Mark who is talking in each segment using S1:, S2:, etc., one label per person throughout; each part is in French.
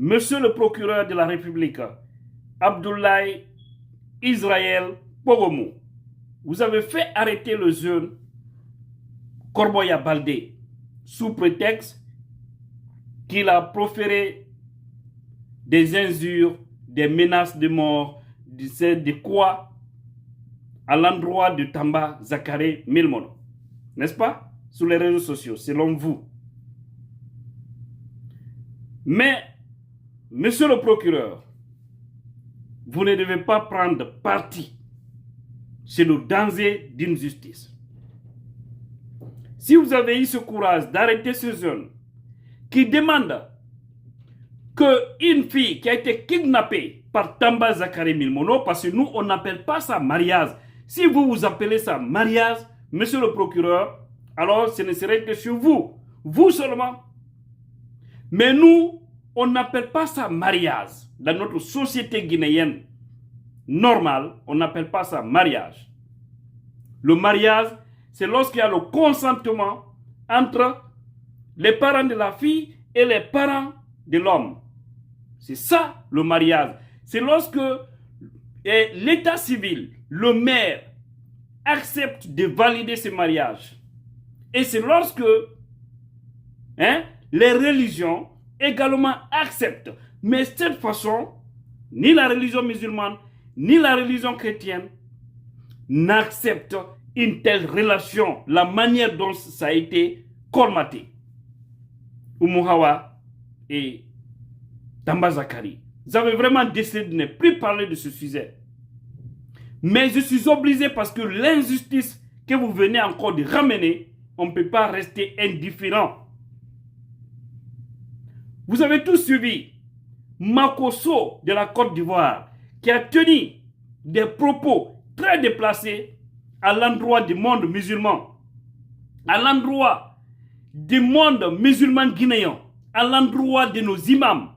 S1: Monsieur le procureur de la République, Abdoulaye Israël Pogomou, vous avez fait arrêter le jeune Corboya Baldé sous prétexte qu'il a proféré des injures, des menaces de mort, de quoi à l'endroit de Tamba Zakare Milmono. N'est-ce pas? Sur les réseaux sociaux, selon vous. Mais, monsieur le procureur, vous ne devez pas prendre parti. C'est le danger d'une justice. Si vous avez eu ce courage d'arrêter ce jeune qui demande qu'une fille qui a été kidnappée par Tamba Zakare Milmono, parce que nous, on n'appelle pas ça mariage. Si vous vous appelez ça mariage, monsieur le procureur, alors ce ne serait que sur vous. Vous seulement. Mais nous, on n'appelle pas ça mariage. Dans notre société guinéenne normale, on n'appelle pas ça mariage. Le mariage, c'est lorsqu'il y a le consentement entre les parents de la fille et les parents de l'homme. C'est ça le mariage. C'est lorsque l'état civil, le maire, accepte de valider ce mariage. Et c'est lorsque les religions également acceptent. Mais de cette façon, ni la religion musulmane, ni la religion chrétienne n'acceptent une telle relation, la manière dont ça a été colmaté. Oumouhawa et Tamba Zakari, vous avez vraiment décidé de ne plus parler de ce sujet. Mais je suis obligé parce que l'injustice que vous venez encore de ramener, on ne peut pas rester indifférent. Vous avez tous suivi Makosso de la Côte d'Ivoire qui a tenu des propos très déplacés à l'endroit du monde musulman, à l'endroit du monde musulman guinéen, à l'endroit de nos imams.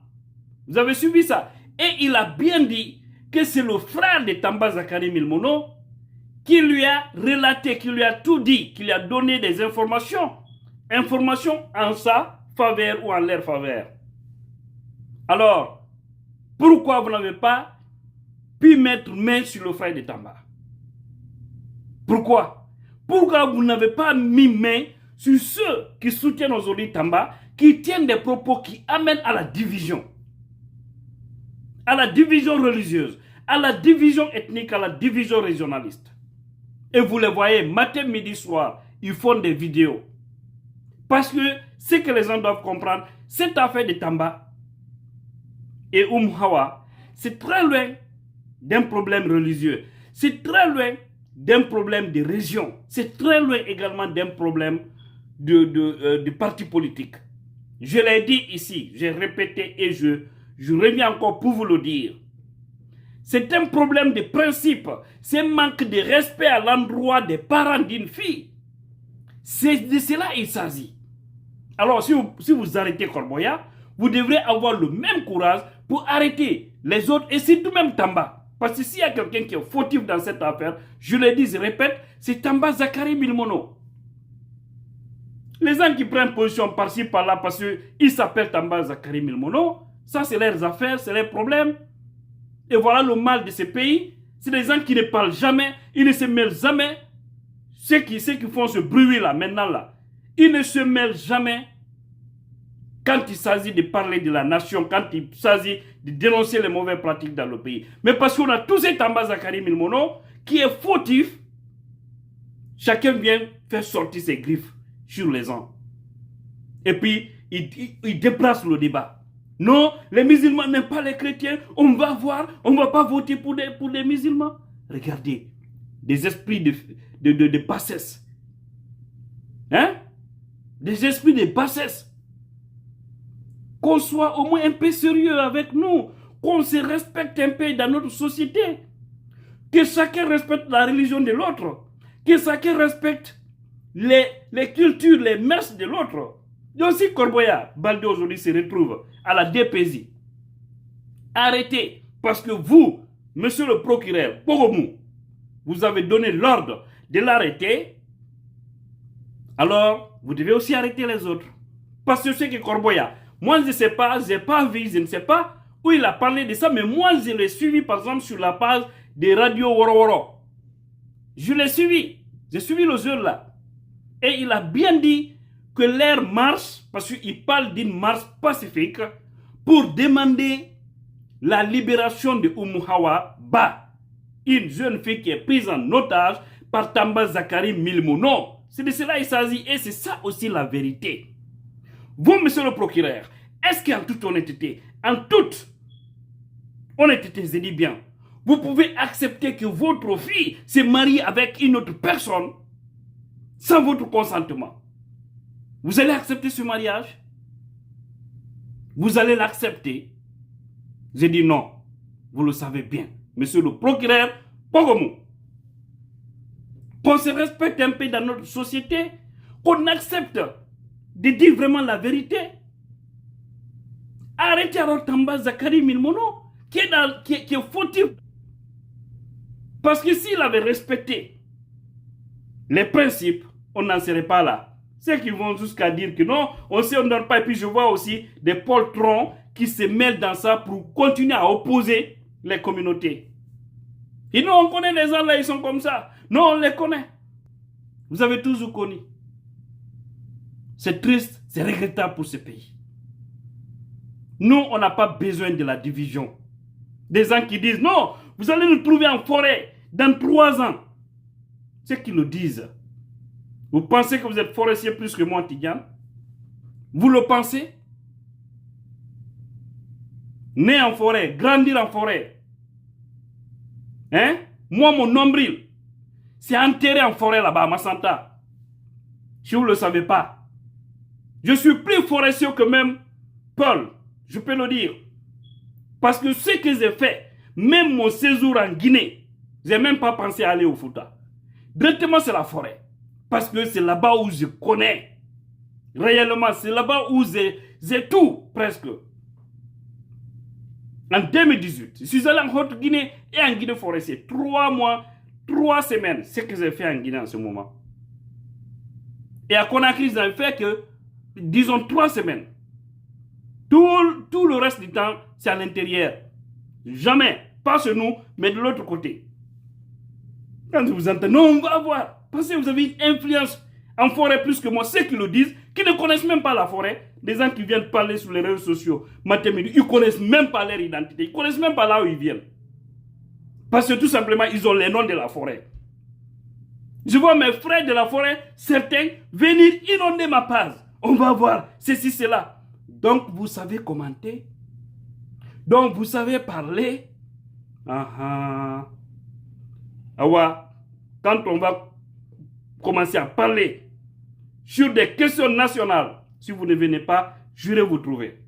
S1: Vous avez suivi ça? Et il a bien dit que c'est le frère de Tamba Zakare Milmono qui lui a relaté, qui lui a tout dit, qui lui a donné des informations en sa faveur ou en leur faveur. Alors, pourquoi vous n'avez pas pu mettre main sur le frère de Tamba? Pourquoi? Pourquoi vous n'avez pas mis main sur ceux qui soutiennent aujourd'hui Tamba, qui tiennent des propos qui amènent à la division religieuse, à la division ethnique, à la division régionaliste? Et vous les voyez, matin, midi, soir, ils font des vidéos. Parce que ce que les gens doivent comprendre, cette affaire de Tamba et Hawa, c'est très loin d'un problème religieux. C'est très loin d'un problème de région. C'est très loin également d'un problème de parti politique. Je l'ai dit ici, j'ai répété et je reviens encore pour vous le dire. C'est un problème de principe. C'est un manque de respect à l'endroit des parents d'une fille. C'est de cela il s'agit. Alors, si vous arrêtez Corboya, vous devrez avoir le même courage pour arrêter les autres et surtout même Tamba. Parce que s'il y a quelqu'un qui est fautif dans cette affaire, je le dis, je répète, c'est Tamba Zakare Milmono. Les gens qui prennent position par-ci, par-là, parce qu'ils s'appellent Tamba Zakare Milmono, ça c'est leurs affaires, c'est leurs problèmes. Et voilà le mal de ce pays. C'est des gens qui ne parlent jamais, ils ne se mêlent jamais. Ceux qui font ce bruit-là, maintenant là, ils ne se mêlent jamais quand il s'agit de parler de la nation, quand il s'agit de dénoncer les mauvaises pratiques dans le pays. Mais parce qu'on a tous ces Tamba Zakare Milmono qui est fautif, chacun vient faire sortir ses griffes sur les gens. Et puis, il déplace le débat. Non, les musulmans n'aiment pas les chrétiens. On va voir, on ne va pas voter pour des musulmans. Regardez, des esprits de bassesse. Hein? Des esprits de bassesse. Qu'on soit au moins un peu sérieux avec nous. Qu'on se respecte un peu dans notre société. Que chacun respecte la religion de l'autre. Que chacun respecte les cultures, les mœurs de l'autre. Donc si Corboya Baldé aujourd'hui se retrouve à la DPJ, arrêtez, parce que vous, monsieur le procureur Pogomou, vous avez donné l'ordre de l'arrêter, alors vous devez aussi arrêter les autres. Parce que je sais que Corboya, Moi, je ne sais pas, je n'ai pas vu, je ne sais pas où il a parlé de ça, mais moi, je l'ai suivi, par exemple, sur la page des radios Woro. Je l'ai suivi. J'ai suivi le jour là. Et il a bien dit que leur marche, parce qu'il parle d'une marche pacifique, pour demander la libération de Oumou Hawa Ba, une jeune fille qui est prise en otage par Tamba Zakari Milmou. Non, c'est de cela qu'il s'agit et c'est ça aussi la vérité. Vous, monsieur le procureur, est-ce qu'en toute honnêteté, je dis bien, vous pouvez accepter que votre fille se marie avec une autre personne sans votre consentement? Vous allez accepter ce mariage? Vous allez l'accepter? J'ai dit non. Vous le savez bien. Monsieur le procureur, Pogomou, qu'on se respecte un peu dans notre société, qu'on accepte de dire vraiment la vérité. Arrêtez alors Tamba Zakari Milmono, qui est fautif. Parce que s'il avait respecté les principes, on n'en serait pas là. Ceux qui vont jusqu'à dire que non, on sait, on ne donne pas. Et puis je vois aussi des poltrons qui se mêlent dans ça pour continuer à opposer les communautés. Et nous, on connaît les gens là, ils sont comme ça. Non, on les connaît. Vous avez toujours connu. C'est triste, c'est regrettable pour ce pays. Nous, on n'a pas besoin de la division. Des gens qui disent non, vous allez nous trouver en forêt dans 3 ans. Ceux qui le disent. Vous pensez que vous êtes forestier plus que moi, Tidiane? Vous le pensez? Né en forêt, grandir en forêt. Hein? Moi, mon nombril, c'est enterré en forêt là-bas, à Massanta. Si vous ne le savez pas. Je suis plus forestier que même Paul. Je peux le dire. Parce que ce que j'ai fait, même mon séjour en Guinée, je n'ai même pas pensé à aller au Fouta. Directement, c'est la forêt. Parce que c'est là-bas où je connais. Réellement, c'est là-bas où j'ai tout, presque. En 2018, je suis allé en Haute-Guinée et en Guinée forestier. 3 mois, 3 semaines, c'est ce que j'ai fait en Guinée en ce moment. Et à Conakry, j'ai fait que, disons, 3 semaines. Tout le reste du temps, c'est à l'intérieur. Jamais, pas chez nous, mais de l'autre côté. Quand vous entendez, non, on va voir. Parce que vous avez une influence en forêt plus que moi. Ceux qui le disent, qui ne connaissent même pas la forêt, des gens qui viennent parler sur les réseaux sociaux, matin, midi, ils ne connaissent même pas leur identité. Ils ne connaissent même pas là où ils viennent. Parce que tout simplement, ils ont les noms de la forêt. Je vois mes frères de la forêt, certains, venir inonder ma page. On va voir ceci, cela. Donc, vous savez commenter. Donc, vous savez parler. Awa, quand on va commencer à parler sur des questions nationales, si vous ne venez pas, jurez vous trouver.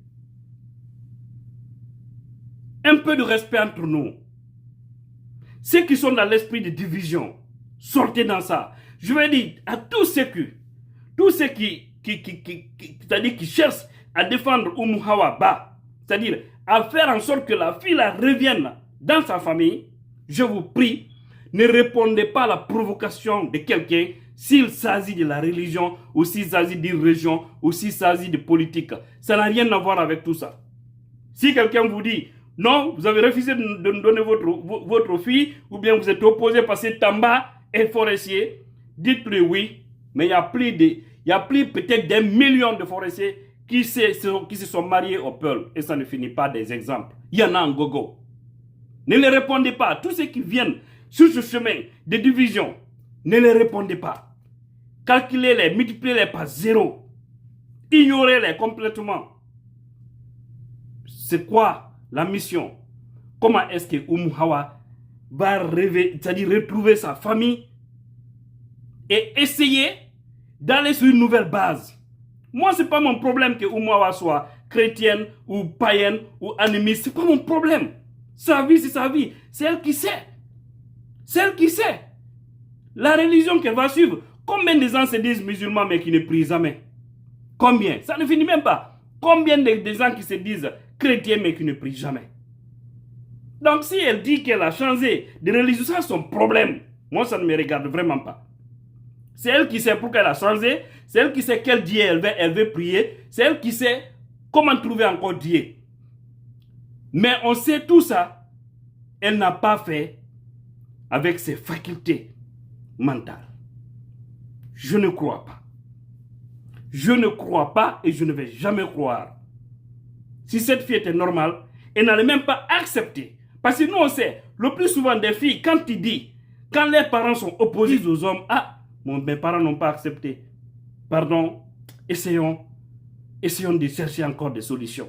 S1: Un peu de respect entre nous. Ceux qui sont dans l'esprit de division, sortez dans ça. Je vais dire à tous ceux qui c'est-à-dire qui cherchent à défendre Oumou Hawa Ba, c'est-à-dire à faire en sorte que la fille revienne dans sa famille, je vous prie, ne répondez pas à la provocation de quelqu'un s'il s'agit de la religion, ou s'il s'agit d'une région, ou s'il s'agit de politique. Ça n'a rien à voir avec tout ça. Si quelqu'un vous dit, non, vous avez refusé de nous donner votre fille, ou bien vous êtes opposé parce que Tamba est forestier, dites-lui oui, mais il y a plus peut-être des millions de forestiers qui se sont mariés au Peul, et ça ne finit pas des exemples. Il y en a en gogo. Ne les répondez pas. Tous ceux qui viennent sur ce chemin de division, ne les répondez pas. Calculez-les, multipliez-les par 0. Ignorez-les complètement. C'est quoi la mission? Comment est-ce que Oumou Hawa va rêver, c'est-à-dire retrouver sa famille et essayer d'aller sur une nouvelle base? Moi, ce n'est pas mon problème que Oumou Hawa soit chrétienne ou païenne ou animiste. Ce n'est pas mon problème. Sa vie, c'est sa vie. C'est elle qui sait. C'est elle qui sait. La religion qu'elle va suivre. Combien de gens se disent musulmans mais qui ne prient jamais? Combien? Ça ne finit même pas. Combien de gens qui se disent chrétiens mais qui ne prient jamais? Donc si elle dit qu'elle a changé de religion, c'est son problème. Moi, ça ne me regarde vraiment pas. C'est elle qui sait pourquoi elle a changé. C'est elle qui sait quel Dieu elle veut prier. C'est elle qui sait Comment trouver encore Dieu? Mais on sait tout ça. Elle n'a pas fait avec ses facultés mentales. Je ne crois pas. Je ne crois pas et je ne vais jamais croire. Si cette fille était normale, elle n'allait même pas accepter. Parce que nous, on sait, le plus souvent des filles, quand tu dis, quand les parents sont opposés aux hommes, ah, mes parents n'ont pas accepté. Pardon, essayons de chercher encore des solutions.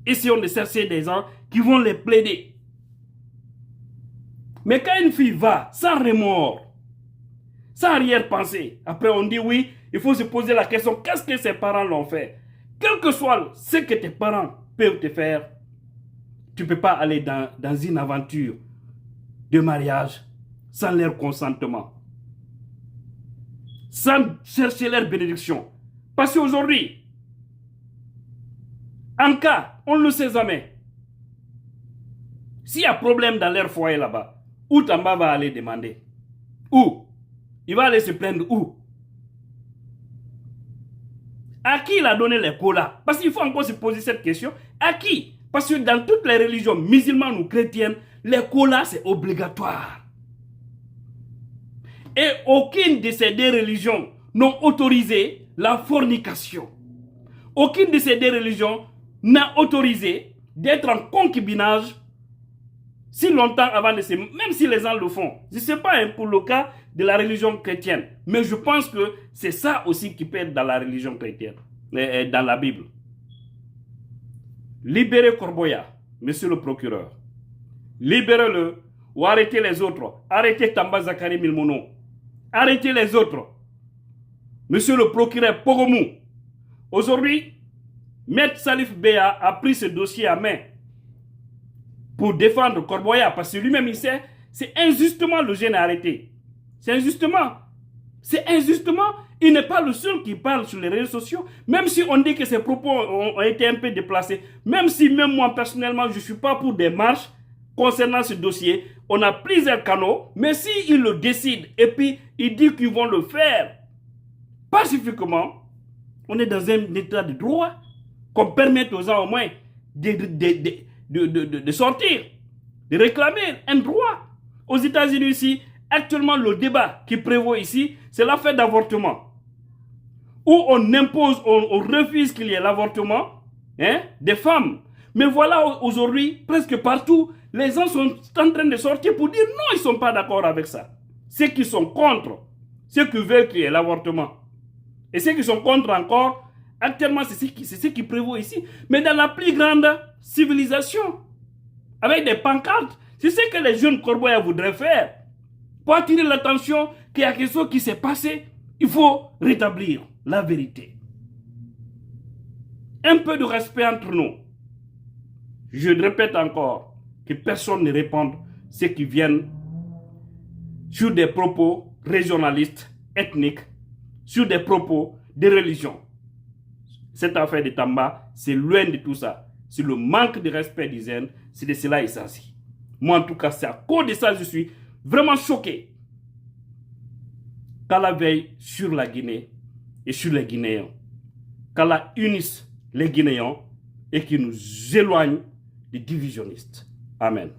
S1: Essayons de chercher des gens qui vont les plaider. Mais quand une fille va sans remords, sans arrière-pensée, après on dit oui, il faut se poser la question, qu'est-ce que ses parents l'ont fait? Quel que soit ce que tes parents peuvent te faire, tu ne peux pas aller dans une aventure de mariage sans leur consentement, sans chercher leur bénédiction. Parce qu'aujourd'hui, en cas, on ne le sait jamais, s'il y a problème dans leur foyer là-bas, où Tamba va aller demander? Où? Il va aller se plaindre où? À qui il a donné les colas? Parce qu'il faut encore se poser cette question. À qui? Parce que dans toutes les religions musulmanes ou chrétiennes, les colas c'est obligatoire. Et aucune de ces deux religions n'ont autorisé la fornication. Aucune de ces deux religions n'a autorisé d'être en concubinage si longtemps avant de se... Même si les gens le font. Je ne sais pas pour le cas de la religion chrétienne. Mais je pense que c'est ça aussi qui peut être dans la religion chrétienne. Dans la Bible. Libérez Corboya, monsieur le procureur. Libérez-le ou arrêtez les autres. Arrêtez Tamba Zakari Milmono. Arrêtez les autres. Monsieur le procureur Pogomou. Aujourd'hui, Maître Salif Béa a pris ce dossier à main pour défendre Corboya, parce que lui-même il sait, c'est injustement le jeune arrêté. C'est injustement. C'est injustement. Il n'est pas le seul qui parle sur les réseaux sociaux. Même si on dit que ses propos ont été un peu déplacés, même si même moi personnellement je ne suis pas pour des marches concernant ce dossier, on a plusieurs canaux, mais s'ils le décident et puis ils disent qu'ils vont le faire pacifiquement, on est dans un état de droit qu'on permette aux gens au moins de sortir, de réclamer un droit. Aux États-Unis ici, actuellement le débat qui prévaut ici, c'est l'affaire d'avortement. Où on impose, on refuse qu'il y ait l'avortement des femmes. Mais voilà, aujourd'hui, presque partout, les gens sont en train de sortir pour dire non, ils ne sont pas d'accord avec ça. Ceux qui sont contre, ceux qui veulent qu'il y ait l'avortement. Et ceux qui sont contre encore, actuellement, c'est ce qui prévaut ici. Mais dans la plus grande civilisation, avec des pancartes, c'est ce que les jeunes Corboya voudraient faire. Pour attirer l'attention qu'il y a quelque chose qui s'est passé, il faut rétablir la vérité. Un peu de respect entre nous. Je répète encore, que personne ne réponde ceux qui viennent sur des propos régionalistes, ethniques, sur des propos de religion. Cette affaire de Tamba, c'est loin de tout ça. C'est le manque de respect des Zen, c'est de cela il s'agit. Moi en tout cas, c'est à cause de ça que je suis vraiment choqué. Qu'Allah veille sur la Guinée et sur les Guinéens. Qu'Allah unisse les Guinéens et qu'il nous éloigne des divisionnistes. Amen.